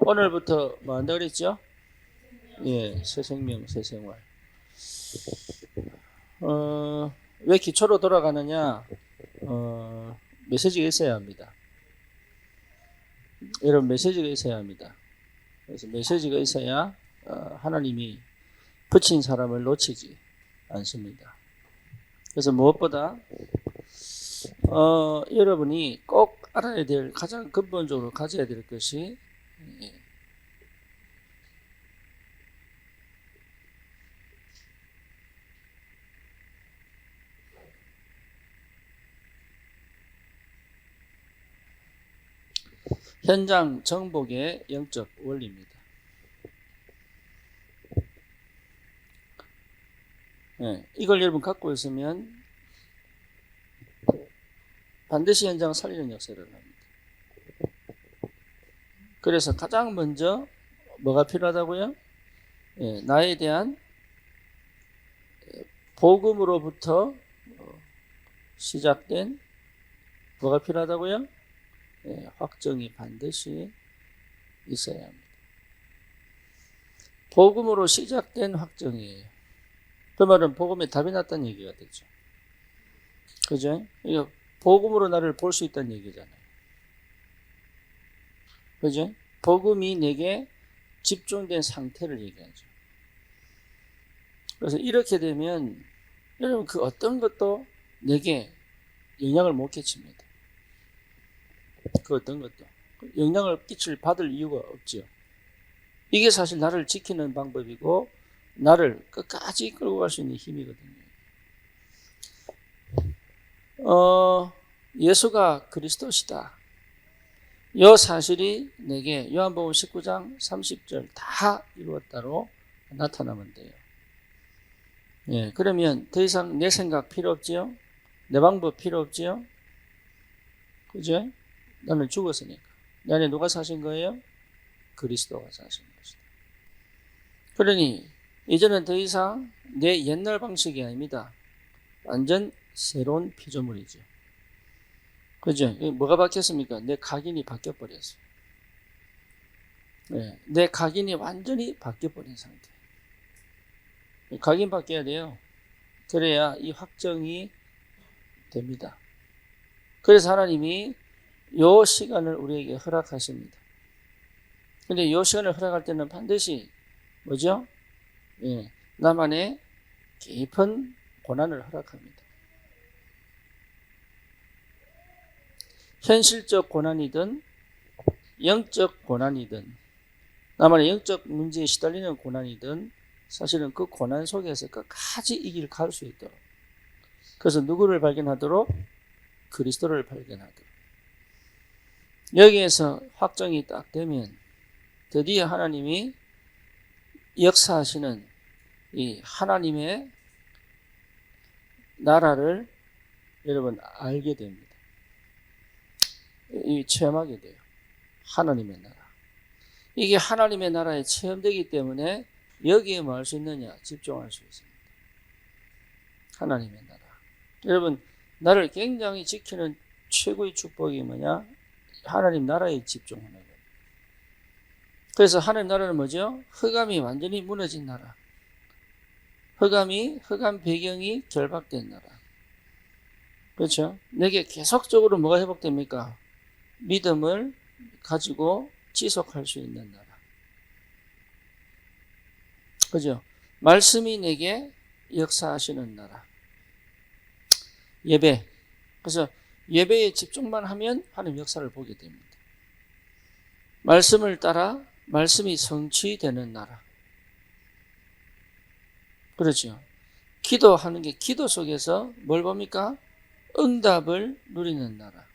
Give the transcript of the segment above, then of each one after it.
오늘부터 뭐 한다 그랬죠? 예, 새 생명, 새 생활. 왜 기초로 돌아가느냐? 메시지가 있어야 합니다. 여러분, 메시지가 있어야 합니다. 그래서 메시지가 있어야 하나님이 붙인 사람을 놓치지 않습니다. 그래서 무엇보다 여러분이 꼭 알아야 될, 가장 근본적으로 가져야 될 것이 현장 정복의 영적 원리입니다. 이걸 여러분 갖고 있으면 반드시 현장을 살리는 역사를 합니다. 그래서 가장 먼저 뭐가 필요하다고요? 나에 대한 복음으로부터 시작된 뭐가 필요하다고요? 확정이 반드시 있어야 합니다. 복음으로 시작된 확정이에요. 그 말은 복음에 답이 났다는 얘기가 되죠. 그죠? 이거 복음으로 나를 볼 수 있다는 얘기잖아요. 그죠? 복음이 내게 집중된 상태를 얘기하죠. 그래서 이렇게 되면 여러분 그 어떤 것도 내게 영향을 못 끼칩니다. 그 어떤 것도 영향을 받을 이유가 없죠. 이게 사실 나를 지키는 방법이고 나를 끝까지 끌고 갈 수 있는 힘이거든요. 예수가 그리스도시다. 이 사실이 내게 요한복음 19장 30절 다 이루었다로 나타나면 돼요. 그러면 더 이상 내 생각 필요 없지요? 내 방법 필요 없지요? 그죠? 나는 죽었으니까. 내 안에 누가 사신 거예요? 그리스도가 사신 것이다. 그러니 이제는 더 이상 내 옛날 방식이 아닙니다. 완전 새로운 피조물이죠. 그죠? 뭐가 바뀌었습니까? 내 각인이 바뀌어버렸어요. 내 각인이 완전히 바뀌어버린 상태. 각인 바뀌어야 돼요. 그래야 이 확정이 됩니다. 그래서 하나님이 이 시간을 우리에게 허락하십니다. 근데 이 시간을 허락할 때는 반드시 뭐죠? 나만의 깊은 고난을 허락합니다. 현실적 고난이든 영적 고난이든 나만의 영적 문제에 시달리는 고난이든 사실은 그 고난 속에서 끝까지 이 길 갈 수 있도록, 그래서 누구를 발견하도록? 그리스도를 발견하도록. 여기에서 확정이 딱 되면 드디어 하나님이 역사하시는 이 하나님의 나라를 여러분 알게 됩니다. 체험하게 돼요. 하나님의 나라. 이게 하나님의 나라에 체험되기 때문에 여기에 뭐 할 수 있느냐? 집중할 수 있습니다. 하나님의 나라. 여러분, 나를 굉장히 지키는 최고의 축복이 뭐냐? 하나님 나라에 집중하는 거예요. 그래서 하나님 나라는 뭐죠? 흑암이 완전히 무너진 나라. 흑암 배경이 결박된 나라. 그렇죠? 내게 계속적으로 뭐가 회복됩니까? 믿음을 가지고 지속할 수 있는 나라. 그죠? 말씀이 내게 역사하시는 나라. 예배. 그래서 예배에 집중만 하면 하나님 역사를 보게 됩니다. 말씀을 따라 말씀이 성취되는 나라. 그렇죠? 기도하는 게 기도 속에서 뭘 봅니까? 응답을 누리는 나라.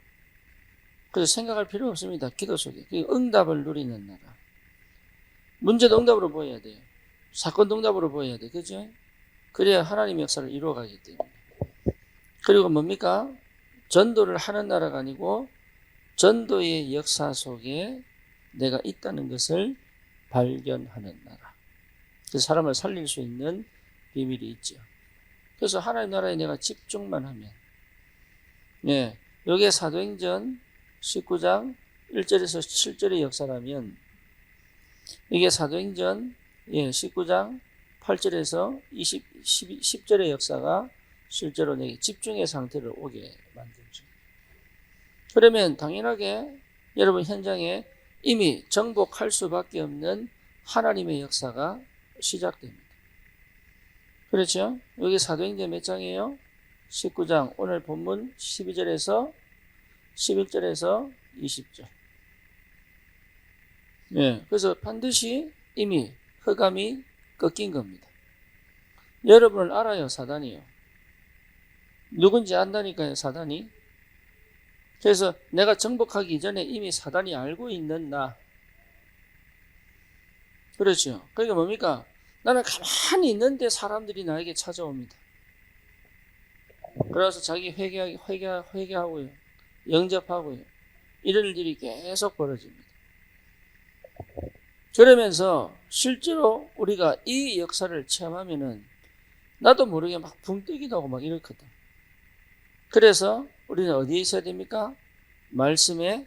그래서 생각할 필요 없습니다. 기도 속에. 응답을 누리는 나라. 문제도 응답으로 보여야 돼요. 사건도 응답으로 보여야 돼요. 그죠? 그래야 하나님의 역사를 이루어가기 때문에. 그리고 뭡니까? 전도를 하는 나라가 아니고 전도의 역사 속에 내가 있다는 것을 발견하는 나라. 그래서 사람을 살릴 수 있는 비밀이 있죠. 그래서 하나님 나라에 내가 집중만 하면, 여기에 사도행전 19장 1절에서 7절의 역사라면 이게 사도행전 19장 8절에서 10절의 역사가 실제로 내게 집중의 상태를 오게 만들죠. 그러면 당연하게 여러분 현장에 이미 정복할 수밖에 없는 하나님의 역사가 시작됩니다. 그렇죠? 여기 사도행전 몇 장이에요? 19장, 오늘 본문 12절에서 11절에서 20절. 그래서 반드시 이미 흑암이 꺾인 겁니다. 여러분을 알아요, 사단이요. 누군지 안다니까요, 사단이. 그래서 내가 정복하기 전에 이미 사단이 알고 있는 나. 그렇죠. 그러니까 뭡니까? 나는 가만히 있는데 사람들이 나에게 찾아옵니다. 그래서 자기 회개하고요. 영접하고요. 이런 일들이 계속 벌어집니다. 그러면서 실제로 우리가 이 역사를 체험하면은 나도 모르게 막 붕 뜨기도 하고 막 이렇거든. 그래서 우리는 어디에 있어야 됩니까? 말씀에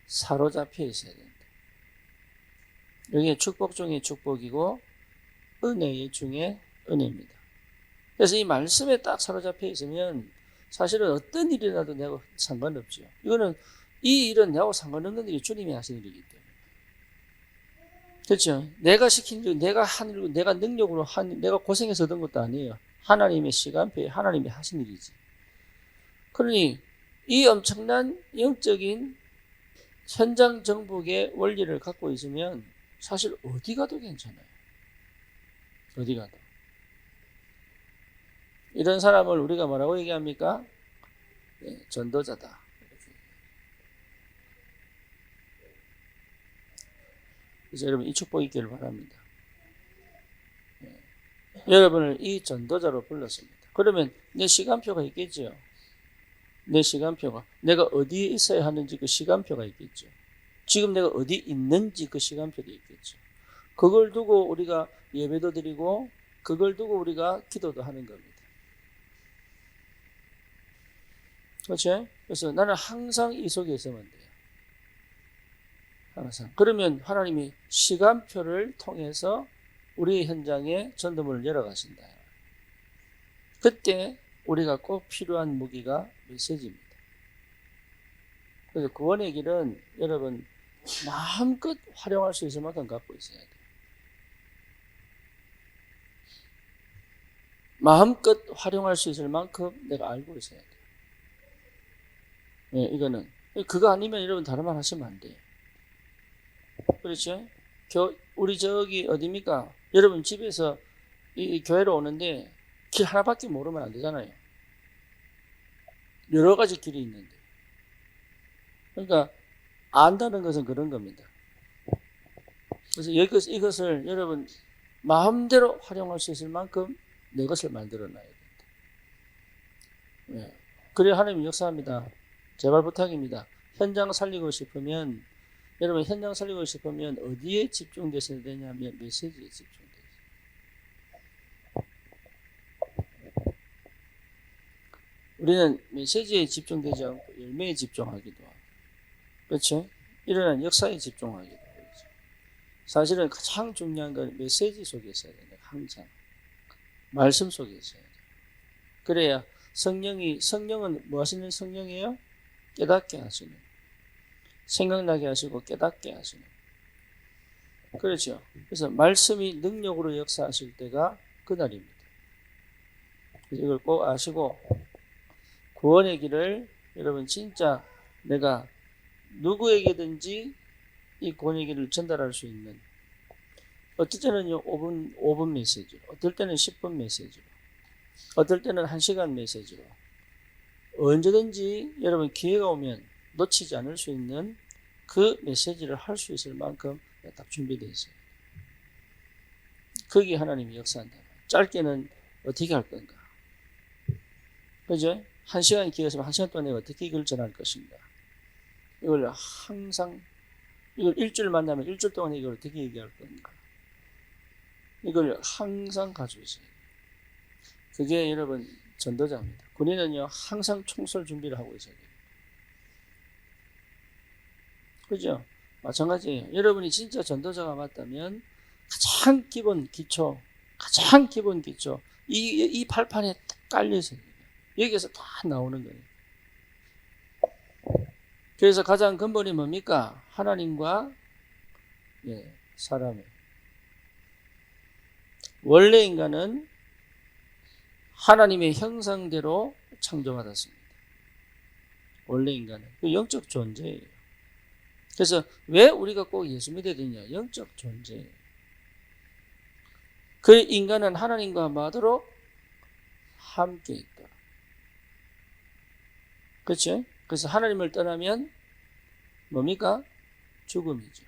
사로잡혀 있어야 된다. 여기에 축복 중에 축복이고 은혜 중에 은혜입니다. 그래서 이 말씀에 딱 사로잡혀 있으면 사실은 어떤 일이 나도 내가 상관없죠. 이거는 이 일은 내하고 상관없는 일이 주님이 하신 일이기 때문에. 그렇죠. 내가 시킨 일, 내가 한 일, 내가 능력으로 내가 고생해서 얻은 것도 아니에요. 하나님의 시간표에 하나님이 하신 일이지. 그러니 이 엄청난 영적인 현장 정복의 원리를 갖고 있으면 사실 어디 가도 괜찮아요. 어디 가도. 이런 사람을 우리가 뭐라고 얘기합니까? 전도자다. 그래서 여러분 이 축복 있기를 바랍니다. 여러분을 이 전도자로 불렀습니다. 그러면 내 시간표가 있겠죠. 내 시간표가. 내가 어디에 있어야 하는지 그 시간표가 있겠죠. 지금 내가 어디 있는지 그 시간표도 있겠죠. 그걸 두고 우리가 예배도 드리고 그걸 두고 우리가 기도도 하는 겁니다. 그렇죠? 그래서 나는 항상 이 속에 있으면 돼요. 항상. 그러면 하나님이 시간표를 통해서 우리 현장에 전도문을 열어가신다. 그때 우리가 꼭 필요한 무기가 메시지입니다. 그래서 구원의 길은 여러분 마음껏 활용할 수 있을 만큼 갖고 있어야 돼요. 마음껏 활용할 수 있을 만큼 내가 알고 있어야 돼요. 이거는. 그거 아니면 여러분 다른 말 하시면 안 돼요. 그렇죠? 우리 저기 어디입니까? 여러분 집에서 이 교회로 오는데 길 하나밖에 모르면 안 되잖아요. 여러 가지 길이 있는데. 그러니까 안다는 것은 그런 겁니다. 그래서 이것을 여러분 마음대로 활용할 수 있을 만큼 내 것을 만들어 놔야 된다. 그래야 하나님이 역사합니다. 제발 부탁입니다. 현장 살리고 싶으면 여러분 현장 살리고 싶으면 어디에 집중되셔야 되냐면 메시지에 집중되세요. 우리는 메시지에 집중되지 않고 열매에 집중하기도 하고 그렇죠? 일어난 역사에 집중하기도 하고 사실은 가장 중요한 건 메시지 속에 있어야 돼요. 항상 말씀 속에 있어야 돼요. 그래야 성령은 뭐 하시는 성령이에요? 깨닫게 하시는, 생각나게 하시고 깨닫게 하시는. 그렇죠. 그래서 말씀이 능력으로 역사하실 때가 그날입니다. 그래서 이걸 꼭 아시고 구원의 길을 여러분 진짜 내가 누구에게든지 이 구원의 길을 전달할 수 있는, 어떨 때는요 5분 메시지로, 어떨 때는 10분 메시지로, 어떨 때는 1시간 메시지로, 언제든지 여러분 기회가 오면 놓치지 않을 수 있는 그 메시지를 할 수 있을 만큼 딱 준비되어 있어요. 거기에 하나님이 역사한다. 짧게는 어떻게 할 건가? 그죠? 1시간 기회가 있으면 1시간 동안 내가 어떻게 이걸 전할 것인가? 이걸 항상, 이걸 일주일 만나면 일주일 동안 이걸 어떻게 얘기할 건가? 이걸 항상 가지고 있어요. 그게 여러분 전도자입니다. 군인은요 항상 총설 준비를 하고 있어야 돼요. 그죠? 마찬가지예요. 여러분이 진짜 전도자가 맞다면 가장 기본 기초, 가장 기본 기초, 이 발판에 딱 깔려 있어요. 여기에서 다 나오는 거예요. 그래서 가장 근본이 뭡니까? 하나님과 사람의. 원래 인간은 하나님의 형상대로 창조받았습니다. 원래 인간은. 그 영적 존재예요. 그래서 왜 우리가 꼭 예수 믿어야 되냐? 영적 존재예요. 그 인간은 하나님과 마도록 함께 있다. 그렇죠? 그래서 하나님을 떠나면 뭡니까? 죽음이죠.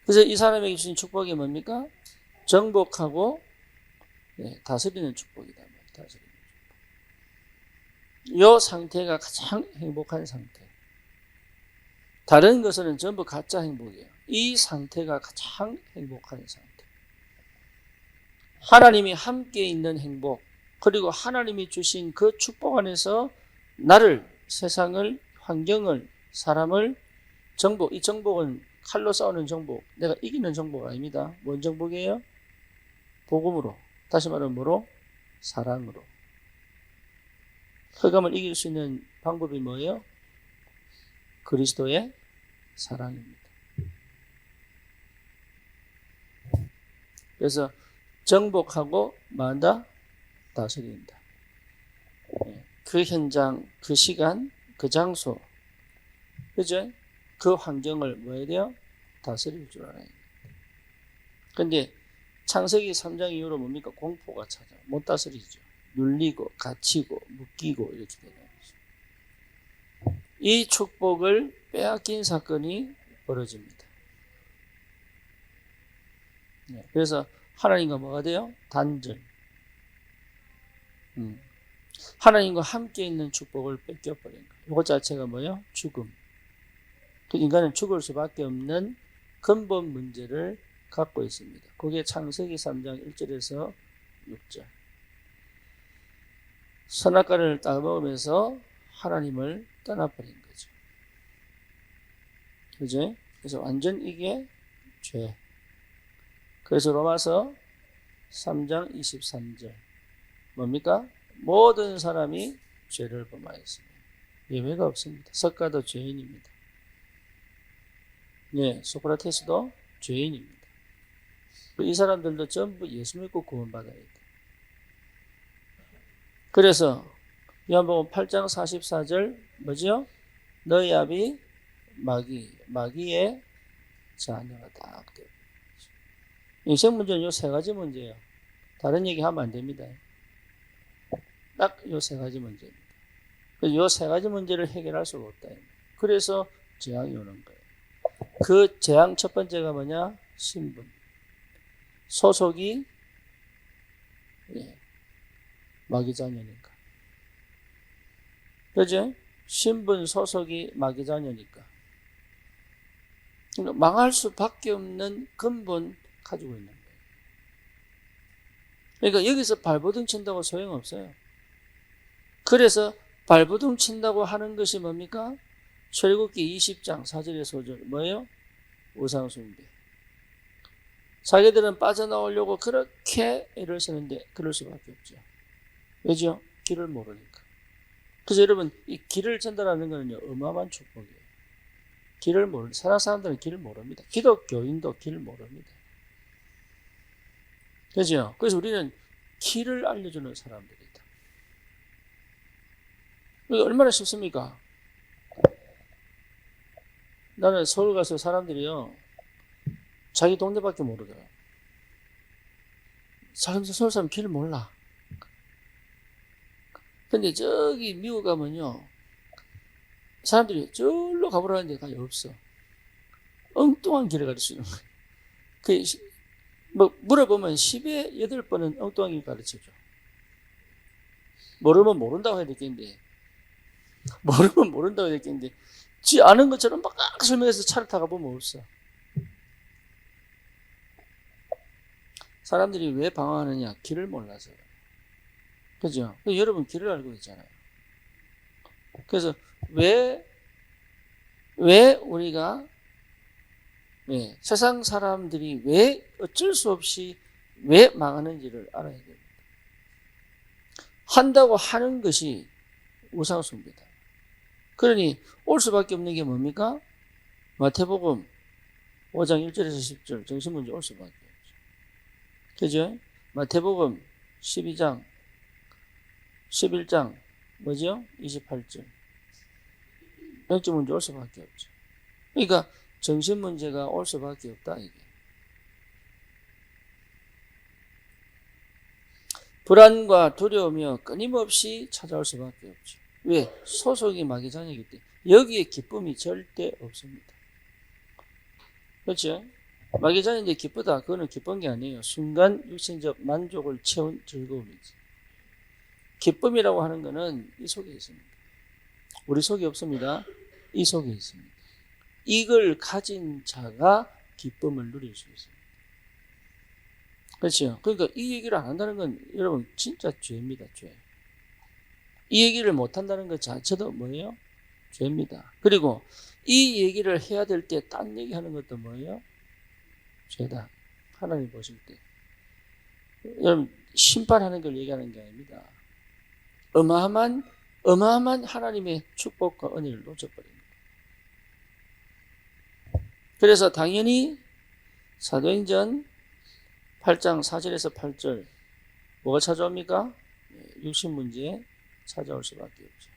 그래서 이 사람에게 주신 축복이 뭡니까? 정복하고 다스리는 축복이다. 다스리는 축복. 이 상태가 가장 행복한 상태. 다른 것은 전부 가짜 행복이에요. 이 상태가 가장 행복한 상태. 하나님이 함께 있는 행복, 그리고 하나님이 주신 그 축복 안에서 나를, 세상을, 환경을, 사람을 정복, 이 정복은 칼로 싸우는 정복, 내가 이기는 정복 아닙니다. 뭔 정복이에요? 복음으로. 다시 말하면 뭐로? 사랑으로. 흑암을 이길 수 있는 방법이 뭐예요? 그리스도의 사랑입니다. 그래서 정복하고 만다 다스린다. 그 현장, 그 시간, 그 장소, 그죠? 그 환경을 뭐 해야 돼요? 다스릴 줄 알아야 돼요. 근데 창세기 3장 이후로 뭡니까? 공포가 찾아. 못 다스리죠. 눌리고, 갇히고, 묶이고, 이렇게 되는 거죠. 이 축복을 빼앗긴 사건이 벌어집니다. 그래서 하나님과 뭐가 돼요? 단절. 하나님과 함께 있는 축복을 뺏겨버린 거예요. 이것 자체가 뭐예요? 죽음. 그 인간은 죽을 수밖에 없는 근본 문제를 갖고 있습니다. 그게 창세기 3장 1절에서 6절. 선악과를 따먹으면서 하나님을 떠나버린 거죠. 그죠? 그래서 완전 이게 죄. 그래서 로마서 3장 23절. 뭡니까? 모든 사람이 죄를 범하였습니다. 예외가 없습니다. 석가도 죄인입니다. 소크라테스도 죄인입니다. 이 사람들도 전부 예수 믿고 구원받아야 돼. 그래서 요한복음 8장 44절 뭐죠? 너희 아비 마귀의 자녀가 딱 돼. 인생 문제는 요 세 가지 문제예요. 다른 얘기 하면 안 됩니다. 딱 요 세 가지 문제입니다. 요 세 가지 문제를 해결할 수가 없다. 그래서 재앙이 오는 거예요. 그 재앙 첫 번째가 뭐냐? 신분. 소속이 마귀 자녀니까. 그죠? 신분 소속이 마귀 자녀니까. 망할 수밖에 없는 근본 가지고 있는 거예요. 그러니까 여기서 발버둥 친다고 소용없어요. 그래서 발버둥 친다고 하는 것이 뭡니까? 출애굽기 20장 4절에서 5절 뭐예요? 우상숭배. 자기들은 빠져나오려고 그렇게 애를 쓰는데 그럴 수밖에 없죠. 왜죠? 길을 모르니까. 그래서 여러분 이 길을 전달하는 거는요 어마어마한 축복이에요. 길을 모르는 사람들은 길을 모릅니다. 기독교인도 길을 모릅니다. 그죠? 그래서 우리는 길을 알려주는 사람들이다. 이게 얼마나 쉽습니까? 나는 서울 가서 사람들이요 자기 동네밖에 모르더라고요. 서울 사람 길을 몰라. 근데 저기 미국 가면요 사람들이 저기로 가보라는데 가기 없어. 엉뚱한 길을 가르치는 거예요. 뭐 물어보면 10에 8번은 엉뚱한 길 가르쳐줘. 모르면 모른다고 해야 되겠는데 모르면 모른다고 해야 되겠는데 지 아는 것처럼 막 설명해서 차를 타가 보면 없어. 사람들이 왜 방황하느냐? 길을 몰라서. 그죠? 여러분 길을 알고 있잖아요. 그래서 왜 우리가 네, 세상 사람들이 왜 어쩔 수 없이 왜 망하는지를 알아야 됩니다. 한다고 하는 것이 우상숭배다. 그러니 올 수밖에 없는 게 뭡니까? 마태복음 5장 1절에서 10절 정신문제 올 수밖에 없죠. 그죠? 마태복음 12장 11장 뭐죠? 28절 영적문제 올 수밖에 없죠. 그러니까 정신문제가 올 수밖에 없다 이게. 불안과 두려움이 끊임없이 찾아올 수밖에 없죠. 왜? 소속이 마귀자녀이기 때문에 여기에 기쁨이 절대 없습니다. 그렇죠? 마귀자녀인데 기쁘다. 그거는 기쁜 게 아니에요. 순간 육신적 만족을 채운 즐거움이지. 기쁨이라고 하는 것은 이 속에 있습니다. 우리 속에 없습니다. 이 속에 있습니다. 이걸 가진 자가 기쁨을 누릴 수 있습니다. 그렇죠? 그러니까 이 얘기를 안 한다는 건 여러분 진짜 죄입니다. 죄. 이 얘기를 못 한다는 것 자체도 뭐예요? 죄입니다. 그리고 이 얘기를 해야 될 때 딴 얘기하는 것도 뭐예요? 죄다. 하나님 보실 때. 여러분 심판하는 걸 얘기하는 게 아닙니다. 어마어마한 하나님의 축복과 은혜를 놓쳐버립니다. 그래서 당연히 사도행전 8장 4절에서 8절 뭐가 찾아옵니까? 육신문제 찾아올 수밖에 없죠.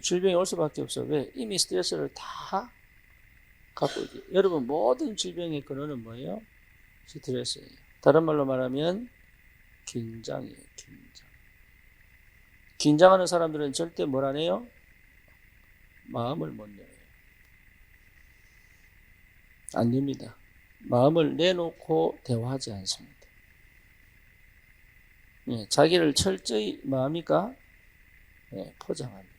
질병이 올 수밖에 없어. 왜? 이미 스트레스를 다 갖고 있죠. 여러분 모든 질병의 근원은 뭐예요? 스트레스예요. 다른 말로 말하면 긴장이에요. 긴장. 긴장하는 사람들은 절대 뭘 안 해요? 마음을 못 내요. 안 됩니다. 마음을 내놓고 대화하지 않습니다. 자기를 철저히 뭐합니까? 포장합니다.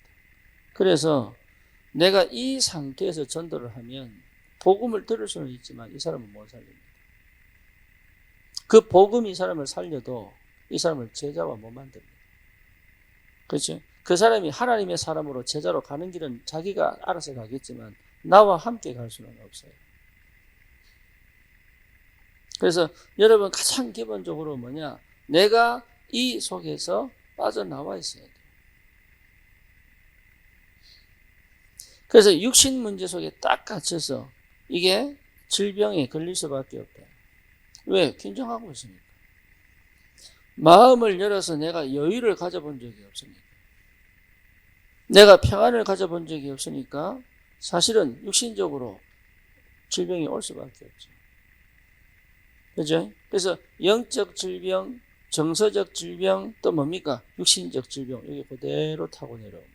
그래서 내가 이 상태에서 전도를 하면 복음을 들을 수는 있지만 이 사람은 못 살립니다. 그 복음이 이 사람을 살려도 이 사람을 제자와 못 만듭니다. 그렇죠? 그 사람이 하나님의 사람으로 제자로 가는 길은 자기가 알아서 가겠지만 나와 함께 갈 수는 없어요. 그래서 여러분 가장 기본적으로 뭐냐? 내가 이 속에서 빠져나와 있어야 돼요. 그래서 육신 문제 속에 딱 갇혀서 이게 질병에 걸릴 수밖에 없다. 왜? 긴장하고 있으니까. 마음을 열어서 내가 여유를 가져본 적이 없으니까. 내가 평안을 가져본 적이 없으니까 사실은 육신적으로 질병이 올 수밖에 없죠. 그죠? 그래서 영적 질병, 정서적 질병, 또 뭡니까? 육신적 질병, 여기 그대로 타고 내려옵니다.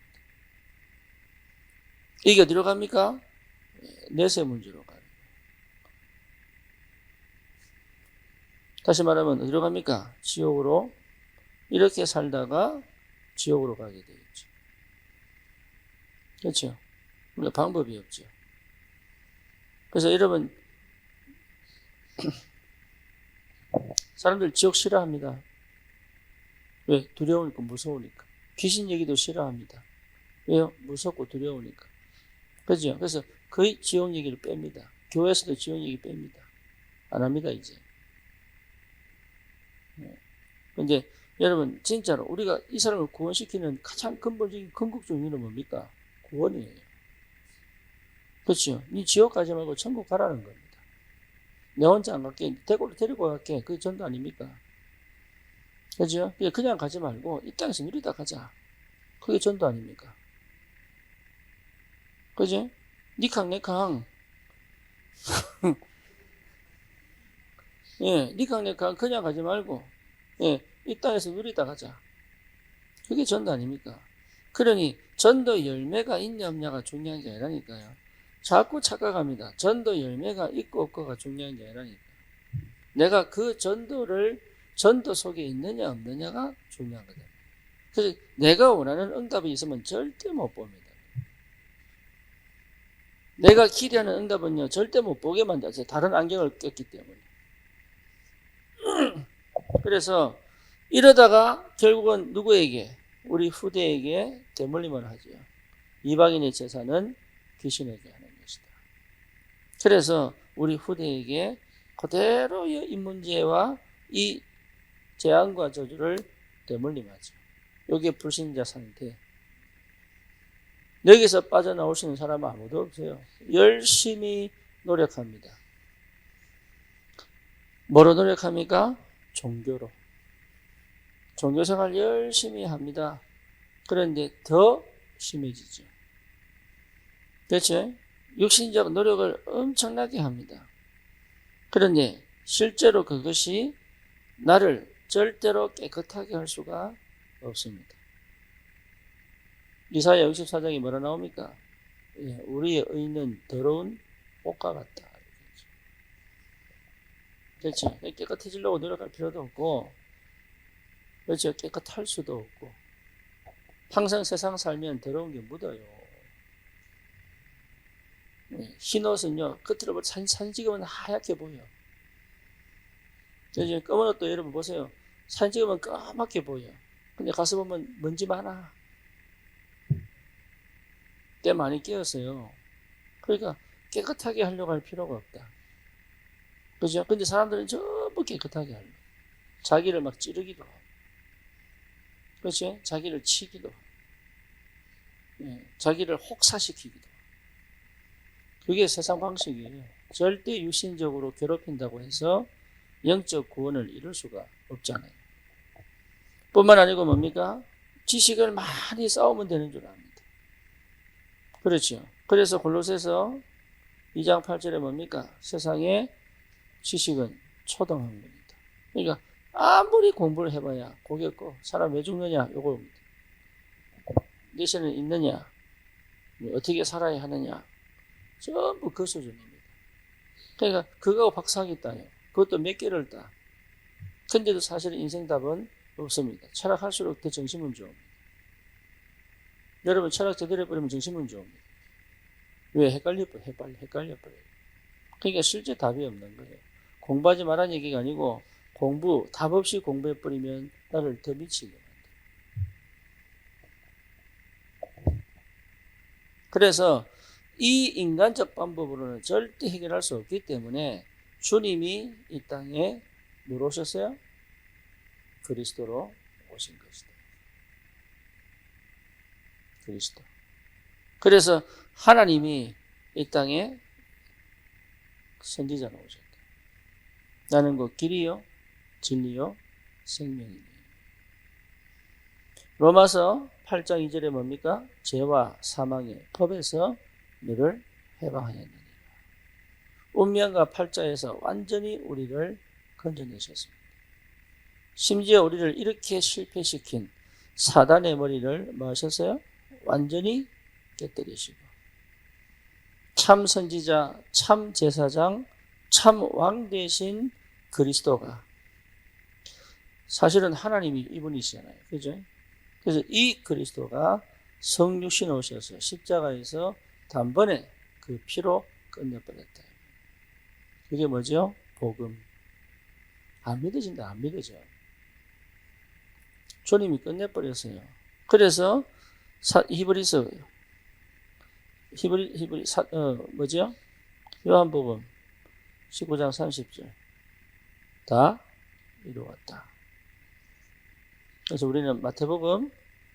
이게 어디로 갑니까? 내세 문제로 가요. 다시 말하면 어디로 갑니까? 지옥으로. 이렇게 살다가 지옥으로 가게 되겠죠. 그렇죠? 그러니까 방법이 없죠. 그래서 여러분 사람들 지옥 싫어합니다. 왜? 두려우니까, 무서우니까. 귀신 얘기도 싫어합니다. 왜요? 무섭고 두려우니까. 그죠? 그래서 거의 지옥 얘기를 뺍니다. 교회에서도 지옥 얘기 뺍니다. 안 합니다, 이제. 근데 여러분, 진짜로 우리가 이 사람을 구원시키는 가장 근본적인 궁극적 의미는 뭡니까? 구원이에요. 그렇죠? 니 지옥 가지 말고 천국 가라는 겁니다. 내 혼자 안 갈게. 대구로 데리고 갈게. 그게 전도 아닙니까? 그죠? 그냥 가지 말고 이 땅에서 누리다 가자. 그게 전도 아닙니까? 그죠? 니캉 내캉. 예, 니캉 내캉 그냥 가지 말고 예, 이 땅에서 누리다 가자. 그게 전도 아닙니까? 그러니 전도 열매가 있냐 없냐가 중요한 게 아니라니까요. 자꾸 착각합니다. 전도 열매가 있고 없고가 중요한 게 아니라니까. 내가 그 전도 속에 있느냐 없느냐가 중요한 거다. 그래서 내가 원하는 응답이 있으면 절대 못 봅니다. 내가 기대하는 응답은요 절대 못 보게 만들어요. 다른 안경을 꼈기 때문에. 그래서 이러다가 결국은 누구에게? 우리 후대에게 대물림을 하죠. 이방인의 제사는 귀신에게 하는 것이다. 그래서 우리 후대에게 그대로의 이 문제와 이 재앙과 저주를 되물림하죠. 이게 불신자 상태. 여기서 빠져나올 수 있는 사람은 아무도 없어요. 열심히 노력합니다. 뭐로 노력합니까? 종교로. 종교생활 열심히 합니다. 그런데 더 심해지죠. 그렇죠? 육신적 노력을 엄청나게 합니다. 그런데 실제로 그것이 나를 절대로 깨끗하게 할 수가 없습니다. 이사야 64장이 뭐라 나옵니까? 우리의 의는 더러운 옷과 같다. 그렇죠? 깨끗해지려고 노력할 필요도 없고, 그렇죠? 깨끗할 수도 없고, 항상 세상 살면 더러운 게 묻어요. 흰 옷은요, 끝으로 보면 사진 찍으면 하얗게 보여. 그래서 검은 옷도 여러분 보세요. 사진 찍으면 까맣게 보여. 근데 가서 보면 먼지 많아. 때 많이 끼었어요. 그러니까 깨끗하게 하려고 할 필요가 없다. 그죠? 근데 사람들은 전부 깨끗하게 하려고. 자기를 막 찌르기도 하고. 그렇지? 자기를 치기도 하고. 자기를 혹사시키기도 하고. 그게 세상 방식이에요. 절대 육신적으로 괴롭힌다고 해서 영적 구원을 이룰 수가 없잖아요. 뿐만 아니고 뭡니까? 지식을 많이 쌓으면 되는 줄 압니다. 그렇죠. 그래서 골로새서 2장 8절에 뭡니까? 세상의 지식은 초등학문이다. 그러니까 아무리 공부를 해봐야 고개 고 사람 왜 죽느냐 요거입니다. 내세는 있느냐, 어떻게 살아야 하느냐, 전부 그 수준입니다. 그러니까 그거하고 박사학위 따요. 그것도 몇 개를 따. 근데도 사실 인생 답은 없습니다. 철학할수록 더 정신문제 옵니다. 여러분 철학 제대로 해버리면 정신문제 옵니다. 왜? 헷갈려버려요. 그러니까 실제 답이 없는 거예요. 공부하지 말라는 얘기가 아니고 답 없이 공부해버리면 나를 더 미치게 만들어요. 그래서 이 인간적 방법으로는 절대 해결할 수 없기 때문에 주님이 이 땅에 뭘 오셨어요? 그리스도로 오신 것이다. 그리스도. 그래서 하나님이 이 땅에 선지자로 오셨다. 나는 그 길이요, 진리요, 생명이니. 로마서 8장 2절에 뭡니까? 죄와 사망의 법에서 너를 해방하였느니라. 운명과 팔자에서 완전히 우리를 건져내셨습니다. 심지어 우리를 이렇게 실패시킨 사단의 머리를 뭐 하셨어요? 완전히 깨뜨리시고 참 선지자, 참 제사장, 참 왕 대신 그리스도가 사실은 하나님이 이분이시잖아요. 그죠? 그래서 이 그리스도가 성육신 오셔서 십자가에서 단번에 그 피로 끝내버렸다. 그게 뭐죠? 복음. 안 믿어진다. 안 믿어져. 주님이 끝내버렸어요. 그래서 히브리서 뭐죠? 요한복음 19장 30절 다 이루었다. 그래서 우리는 마태복음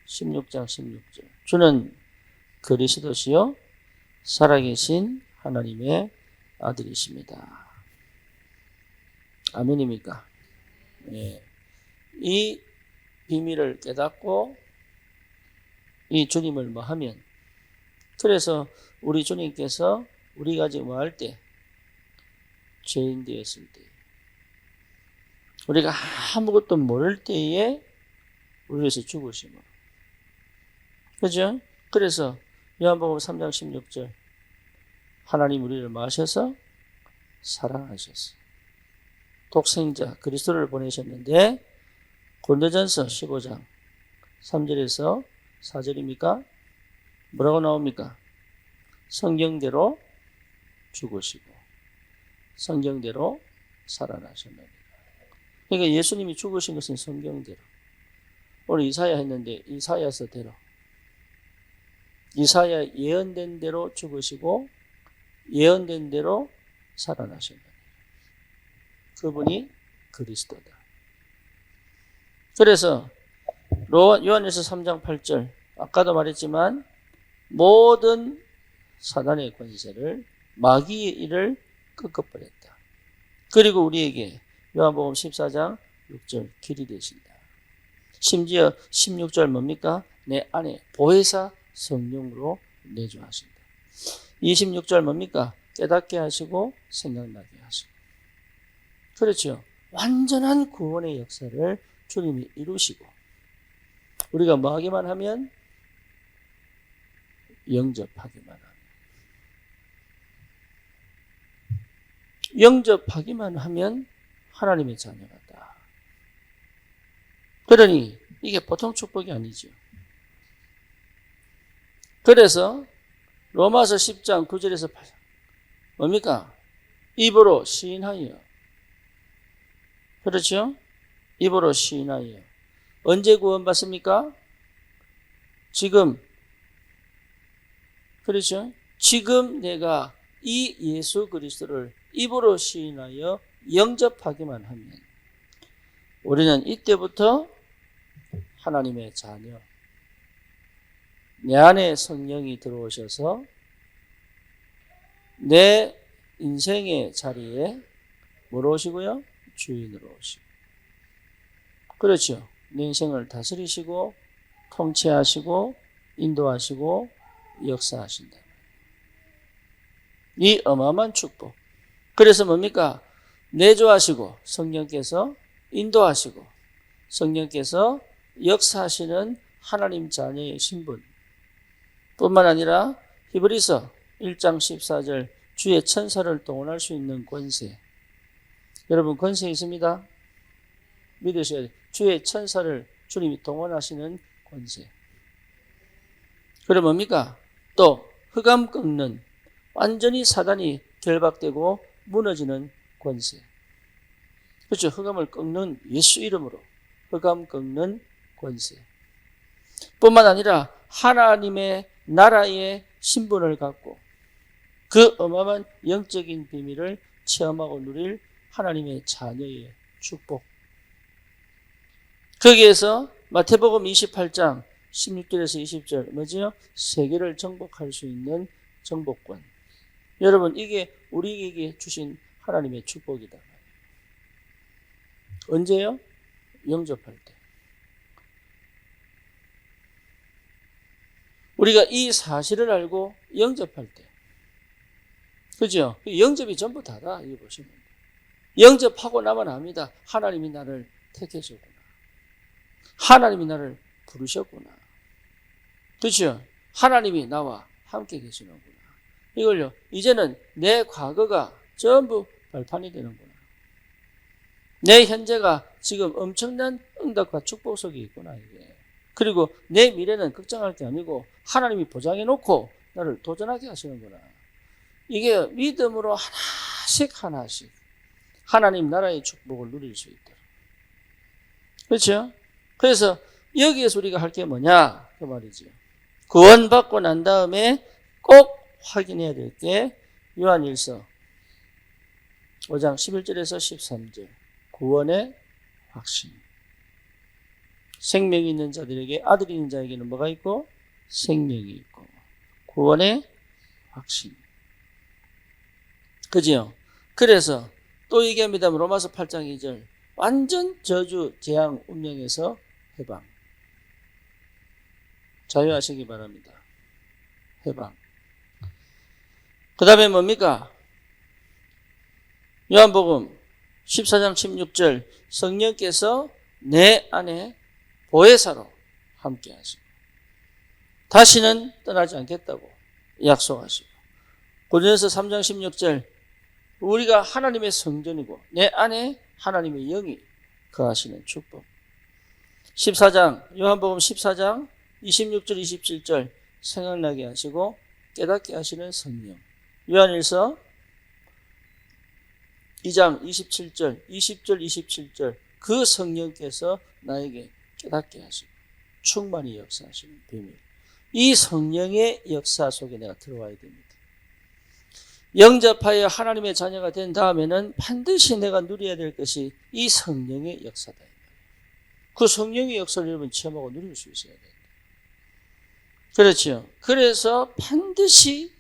16장 16절 주는 그리스도시요 살아계신 하나님의 아들이십니다. 아멘입니까? 예. 이 비밀을 깨닫고 이 주님을 뭐 하면 그래서 우리 주님께서 우리가 지금 뭐 할 때 죄인 되었을 때 우리가 아무것도 모를 때에 우리 위해서 죽으심으로 그죠? 그래서 요한복음 3장 16절 하나님 우리를 마셔서 사랑하셨어. 독생자 그리스도를 보내셨는데 고린도전서 15장 3절에서 4절입니까? 뭐라고 나옵니까? 성경대로 죽으시고 성경대로 살아나셨느니라. 그러니까 예수님이 죽으신 것은 성경대로. 오늘 이사야 했는데 이사야서대로. 이사야 예언된 대로 죽으시고 예언된 대로 살아나신 분이에요. 그분이 그리스도다. 그래서 요한일서 3장 8절 아까도 말했지만 모든 사단의 권세를 마귀의 일을 꺾어버렸다. 그리고 우리에게 요한복음 14장 6절 길이 되신다. 심지어 16절 뭡니까? 내 안에 보혜사 성령으로 내주하신다. 26절 뭡니까? 깨닫게 하시고 생각나게 하시고. 그렇죠. 완전한 구원의 역사를 주님이 이루시고 우리가 뭐 하기만 하면? 영접하기만 하면. 영접하기만 하면 하나님의 자녀가 다. 그러니 이게 보통 축복이 아니죠. 그래서 로마서 10장 9절에서 8절 뭡니까? 입으로 시인하여. 그렇죠? 입으로 시인하여. 언제 구원받습니까? 지금. 그렇죠? 지금 내가 이 예수 그리스도를 입으로 시인하여 영접하기만 하면 우리는 이때부터 하나님의 자녀, 내 안에 성령이 들어오셔서 내 인생의 자리에 뭐로 오시고요? 주인으로 오시고. 그렇죠. 내 인생을 다스리시고 통치하시고 인도하시고 역사하신다. 이 어마어마한 축복. 그래서 뭡니까? 내주하시고 성령께서 인도하시고 성령께서 역사하시는 하나님 자녀의 신분 뿐만 아니라 히브리서 1장 14절 주의 천사를 동원할 수 있는 권세. 여러분 권세 있습니다. 믿으셔야 돼요. 주의 천사를 주님이 동원하시는 권세. 그럼 뭡니까? 또 흑암 꺾는 완전히 사단이 결박되고 무너지는 권세. 그렇죠. 흑암을 꺾는 예수 이름으로 흑암 꺾는 권세. 뿐만 아니라 하나님의 나라의 신분을 갖고 그 어마어마한 영적인 비밀을 체험하고 누릴 하나님의 자녀의 축복. 거기에서 마태복음 28장 16절에서 20절 뭐지요? 세계를 정복할 수 있는 정복권. 여러분 이게 우리에게 주신 하나님의 축복이다. 언제요? 영접할 때. 우리가 이 사실을 알고 영접할 때. 그죠? 영접이 전부 다다. 이거 보시면. 영접하고 나면 압니다. 하나님이 나를 택하셨구나. 하나님이 나를 부르셨구나. 그렇죠? 하나님이 나와 함께 계시는구나. 이걸요. 이제는 내 과거가 전부 발판이 되는구나. 내 현재가 지금 엄청난 응답과 축복 속에 있구나. 이게. 그리고 내 미래는 걱정할 게 아니고 하나님이 보장해 놓고 나를 도전하게 하시는구나. 이게 믿음으로 하나씩 하나님 나라의 축복을 누릴 수 있도록. 그렇죠? 그래서 여기에서 우리가 할 게 뭐냐? 그 말이죠. 구원받고 난 다음에 꼭 확인해야 될 게 요한일서 5장 11절에서 13절 구원의 확신. 생명이 있는 자들에게 아들이 있는 자에게는 뭐가 있고? 생명이 있고 구원의 확신. 그죠? 그래서 또 얘기합니다. 로마서 8장 2절 완전 저주 재앙 운명에서 해방. 자유하시기 바랍니다. 해방. 그 다음에 뭡니까? 요한복음 14장 16절 성령께서 내 안에 보혜사로 함께 하시고 다시는 떠나지 않겠다고 약속하시고 고린도서 3장 16절 우리가 하나님의 성전이고 내 안에 하나님의 영이 거하시는 축복. 14장 요한복음 14장 26절 27절 생각나게 하시고 깨닫게 하시는 성령. 요한일서 2장 27절 20절 27절 그 성령께서 나에게 깨닫게 하시고 충만히 역사하시는 비밀. 이 성령의 역사 속에 내가 들어와야 됩니다. 영접하여 하나님의 자녀가 된 다음에는 반드시 내가 누려야 될 것이 이 성령의 역사다. 그 성령의 역사를 여러분 체험하고 누릴 수 있어야 돼요. 그렇죠. 그래서 반드시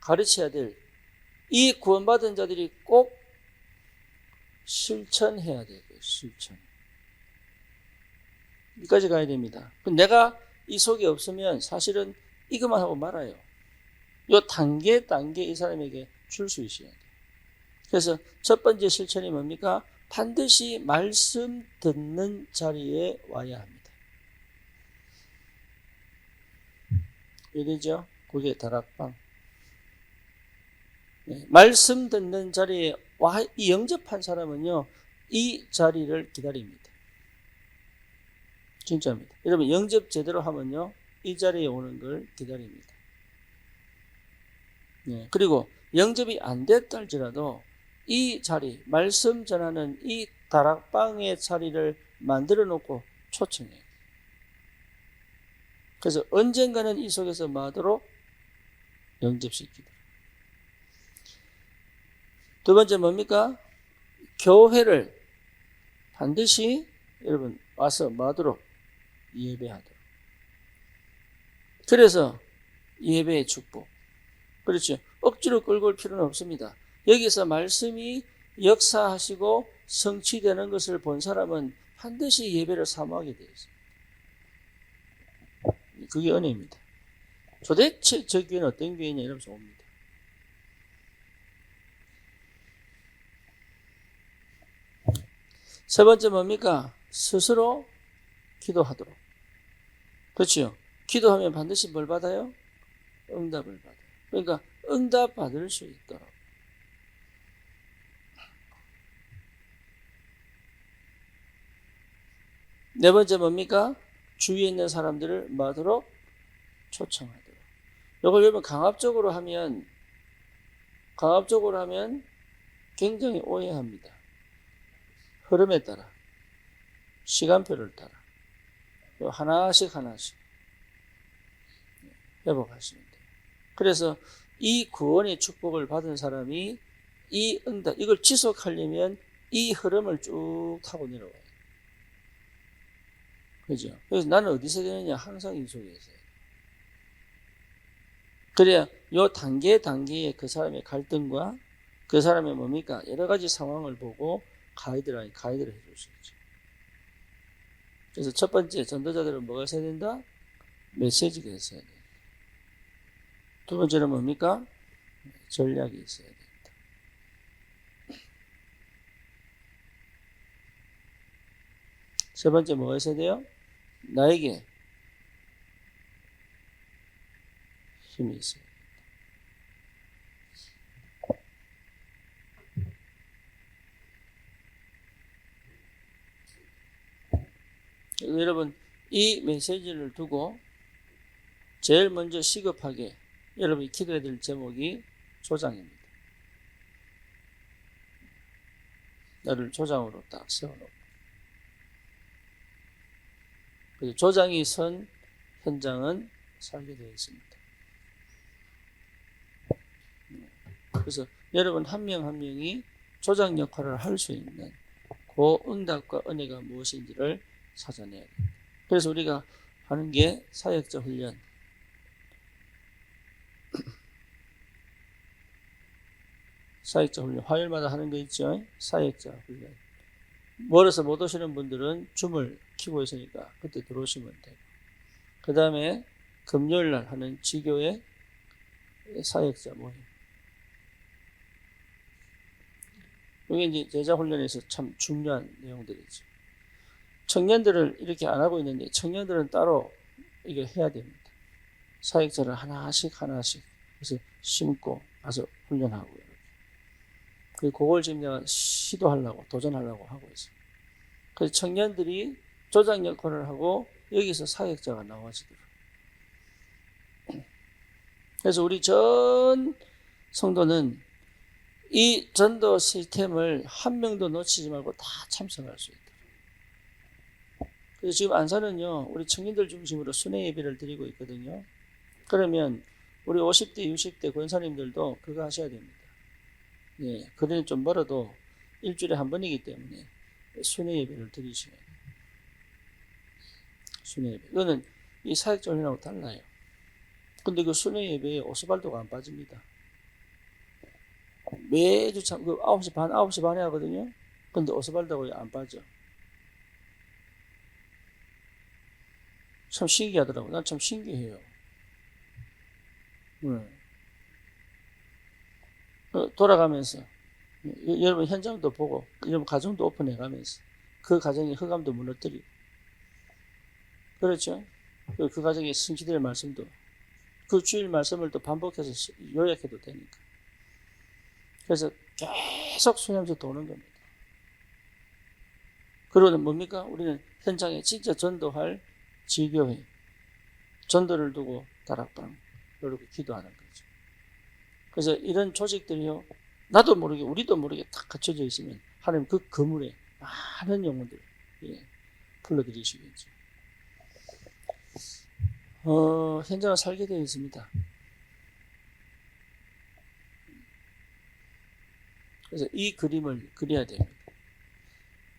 가르쳐야 될 이 구원받은 자들이 꼭 실천해야 돼요. 실천. 여기까지 가야 됩니다. 내가 이 속에 없으면 사실은 이것만 하고 말아요. 요 단계 이 사람에게 줄 수 있어야 돼요. 그래서 첫 번째 실천이 뭡니까? 반드시 말씀 듣는 자리에 와야 합니다. 이되죠? 그게 다락방. 네, 말씀 듣는 자리에 와, 이 영접한 사람은요, 이 자리를 기다립니다. 진짜입니다. 여러분, 영접 제대로 하면요, 이 자리에 오는 걸 기다립니다. 네, 그리고 영접이 안 됐다 할지라도 이 자리, 말씀 전하는 이 다락방의 자리를 만들어 놓고 초청해요. 그래서 언젠가는 이 속에서 뭐하도록 영접시키도록. 두 번째 뭡니까? 교회를 반드시 여러분 와서 뭐하도록 예배하도록. 그래서 예배의 축복. 그렇죠. 억지로 끌고 올 필요는 없습니다. 여기서 말씀이 역사하시고 성취되는 것을 본 사람은 반드시 예배를 사모하게 되어 있습니다. 그게 은혜입니다. 도대체 저 교회는 어떤 교회냐 이러면서 옵니다. 세 번째 뭡니까? 스스로 기도하도록. 그렇죠. 기도하면 반드시 뭘 받아요? 응답을 받아요. 그러니까 응답 받을 수 있도록. 네 번째 뭡니까? 주위에 있는 사람들을 뭐하도록? 초청하도록. 이걸 여러분 강압적으로 하면 굉장히 오해합니다. 흐름에 따라, 시간표를 따라 하나씩 회복하시면 돼요. 그래서 이 구원의 축복을 받은 사람이 이 응답, 이걸 지속하려면 이 흐름을 쭉 타고 내려와요. 그죠? 그래서 나는 어디서 되느냐? 항상 이 속에 있어요. 그래야 요 단계에 그 사람의 갈등과 그 사람의 뭡니까? 여러 가지 상황을 보고 가이드를 해줄 수 있죠. 그래서 첫 번째 전도자들은 뭐가 있어야 된다? 메시지가 있어야 된다. 두 번째는 뭡니까? 전략이 있어야 된다. 세 번째 뭐가 있어야 돼요? 나에게 힘이 있어야 된다. 여러분 이 메시지를 두고 제일 먼저 시급하게 여러분이 기도해야 될 제목이 조장입니다. 나를 조장으로 딱 세워놓고 그래서 조장이 선 현장은 살게 되어 있습니다. 그래서 여러분 한 명 한 명이 조장 역할을 할 수 있는 그 응답과 은혜가 무엇인지를 찾아내야 됩니다. 그래서 우리가 하는 게 사역자 훈련. 사역자 훈련. 화요일마다 하는 거 있죠? 사역자 훈련. 멀어서 못 오시는 분들은 줌을 켜고 있으니까 그때 들어오시면 되고. 그 다음에 금요일날 하는 지교의 사역자 모임. 이게 이제 제자 훈련에서 참 중요한 내용들이죠. 청년들을 이렇게 안 하고 있는데 청년들은 따로 이게 해야 됩니다. 사역자를 하나씩 그래서 심고 가서 훈련하고 이렇게. 그걸 지금 내가 도전하려고 하고 있어요. 그래서 청년들이 조장 역할을 하고 여기서 사역자가 나와지더라고요. 그래서 우리 전 성도는 이 전도 시스템을 한 명도 놓치지 말고 다 참석할 수 있도록. 그래서 지금 안산은요, 우리 청년들 중심으로 순회 예배를 드리고 있거든요. 그러면 우리 50대, 60대 권사님들도 그거 하셔야 됩니다. 예, 거리는 좀 멀어도 일주일에 한 번이기 때문에 순회 예배를 드리셔야 돼요. 순회 예배. 이거는 이 사역전이라고 달라요. 근데 그 순회 예배에 오스발도가 안 빠집니다. 매주 참, 9시 반에 하거든요. 근데 오스발도가 안 빠져. 참 신기하더라고요. 난 참 신기해요. 돌아가면서 여러분 현장도 보고 여러분 가정도 오픈해가면서 그 가정의 흑암도 무너뜨리고 그렇죠. 그 가정의 성취될 말씀도 그 주일 말씀을 또 반복해서 요약해도 되니까. 그래서 계속 수념서 도는 겁니다. 그러고는 뭡니까? 우리는 현장에 진짜 전도할 지교회, 전도를 두고 다락방 이렇게 기도하는 거죠. 그래서 이런 조직들이요, 나도 모르게 우리도 모르게 딱 갖춰져 있으면 하나님 그 건물에 많은 영혼들 불러들이시겠죠. 현장을 살게 되어 있습니다. 그래서 이 그림을 그려야 됩니다.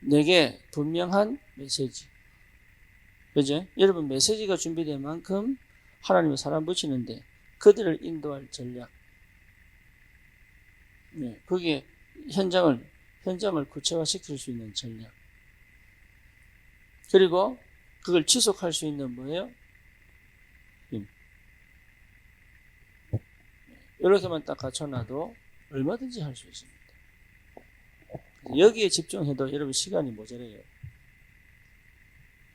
내게 분명한 메시지. 그죠? 여러분 메시지가 준비된 만큼 하나님의 사람 붙이는데 그들을 인도할 전략. 네, 그게 현장을 구체화시킬 수 있는 전략. 그리고 그걸 지속할 수 있는 뭐예요? 힘. 이렇게만 딱 갖춰놔도 얼마든지 할 수 있습니다. 여기에 집중해도 여러분 시간이 모자라요.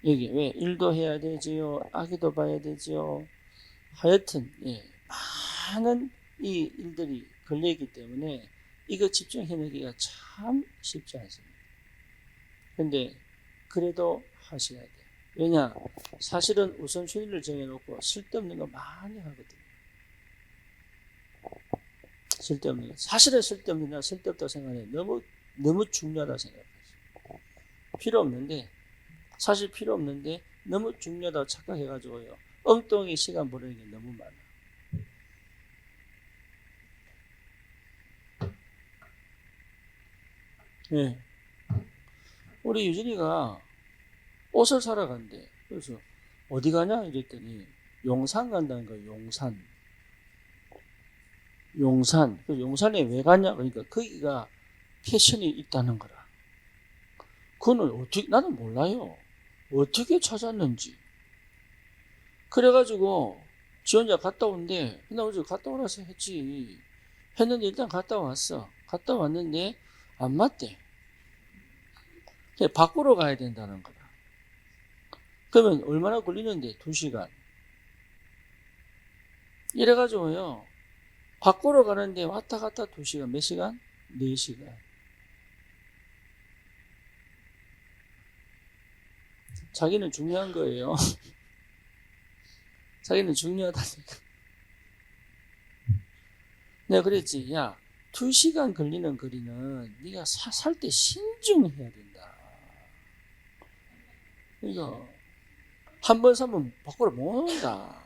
여기 왜 일도 해야 되지요, 아기도 봐야 되지요. 하여튼 많은 이 일들이 걸려있기 때문에 이거 집중해내기가 참 쉽지 않습니다. 근데 그래도 하셔야 돼요. 왜냐? 사실은 우선순위를 정해놓고 쓸데없는 거 많이 하거든요. 쓸데없는 거. 사실은 쓸데없는, 쓸데없다고 생각해. 너무 중요하다고 생각하죠. 필요 없는데, 사실 필요 없는데, 너무 중요하다고 착각해가지고요. 엉뚱하게 시간 보내는 게 너무 많아. 네. 우리 유진이가 옷을 사러 간대. 그래서 어디 가냐? 이랬더니 용산 간다는 거예요. 용산. 그 용산에 왜 가냐? 그러니까 거기가 패션이 있다는 거라. 그거는 나는 몰라요. 어떻게 찾았는지. 그래가지고 지 혼자 갔다 온대. 나 어제 갔다 오라서 했지. 했는데 일단 갔다 왔어. 갔다 왔는데 안 맞대. 바꾸러 가야 된다는 거라. 그러면 얼마나 걸리는데? 2시간. 이래가지고요. 바꾸러 가는데 왔다 갔다 2시간. 몇 시간? 4시간. 자기는 중요한 거예요. 자기는 중요하다니까. 내가 그랬지. 야, 2시간 걸리는 거리는 네가 살 때 신중해야 된다. 그러니까 한 번 사면 바꾸러 못 온다.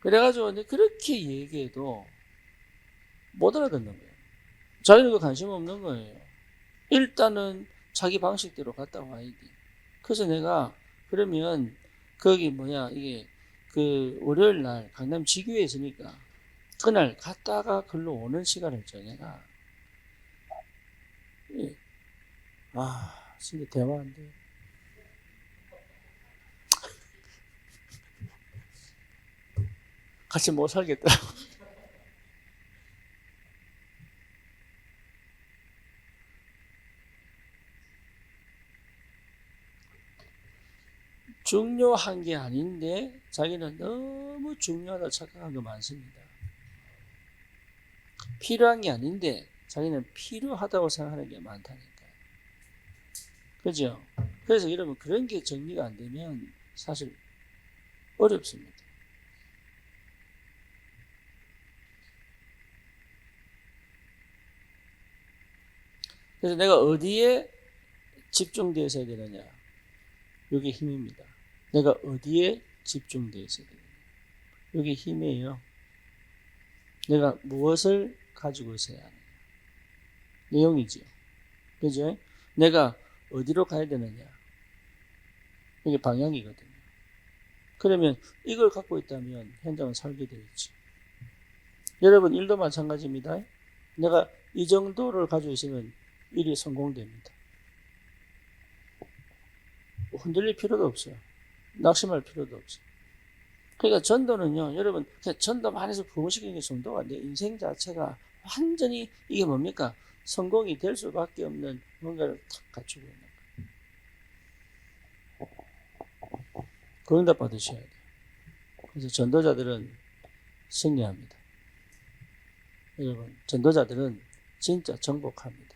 그래가지고 그렇게 얘기해도 못 알아듣는 거예요. 자기는 그 관심 없는 거예요. 일단은 자기 방식대로 갔다 와야 돼. 그래서 내가 그러면 거기 이게 그 월요일 날 강남 지교에 있으니까 그날 갔다가 글로 오는 시간을 정해라. 예. 진짜 대화인데. 같이 못 살겠더라고. 중요한 게 아닌데 자기는 너무 중요하다 착각한 거 많습니다. 필요한 게 아닌데 자기는 필요하다고 생각하는 게 많다니까요. 그죠? 그래서 여러분 그런 게 정리가 안 되면 사실 어렵습니다. 그래서 내가 어디에 집중되어 있어야 되느냐? 이게 힘입니다. 내가 어디에 집중되어 있어야 되느냐? 이게 힘이에요. 내가 무엇을 가지고 있어야 하느냐. 내용이죠. 그죠? 내가 어디로 가야 되느냐. 이게 방향이거든요. 그러면 이걸 갖고 있다면 현장은 살게 되겠지. 여러분 일도 마찬가지입니다. 내가 이 정도를 가지고 있으면 일이 성공됩니다. 흔들릴 필요도 없어요. 낙심할 필요도 없어요. 그러니까 전도는요, 여러분, 전도만 해서 부흥시키는 게 전도가 내 인생 자체가 완전히 이게 뭡니까? 성공이 될 수밖에 없는 뭔가를 탁 갖추고 있는 거예요. 그 응답 받으셔야 돼요. 그래서 전도자들은 승리합니다. 여러분, 전도자들은 진짜 정복합니다.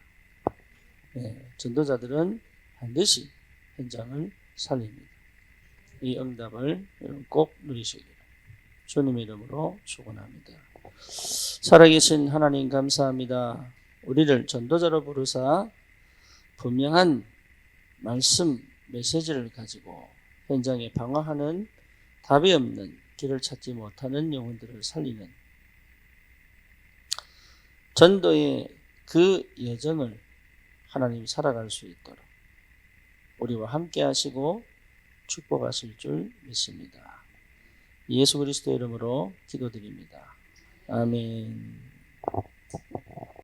네, 전도자들은 반드시 현장을 살립니다. 이 응답을 여러분 꼭 누리시기를 주님의 이름으로 축원합니다. 살아계신 하나님 감사합니다. 우리를 전도자로 부르사 분명한 말씀 메시지를 가지고 현장에 방황하는 답이 없는 길을 찾지 못하는 영혼들을 살리는 전도의 그 여정을 하나님 살아갈 수 있도록 우리와 함께 하시고 축복하실 줄 믿습니다. 예수 그리스도의 이름으로 기도드립니다. 아멘.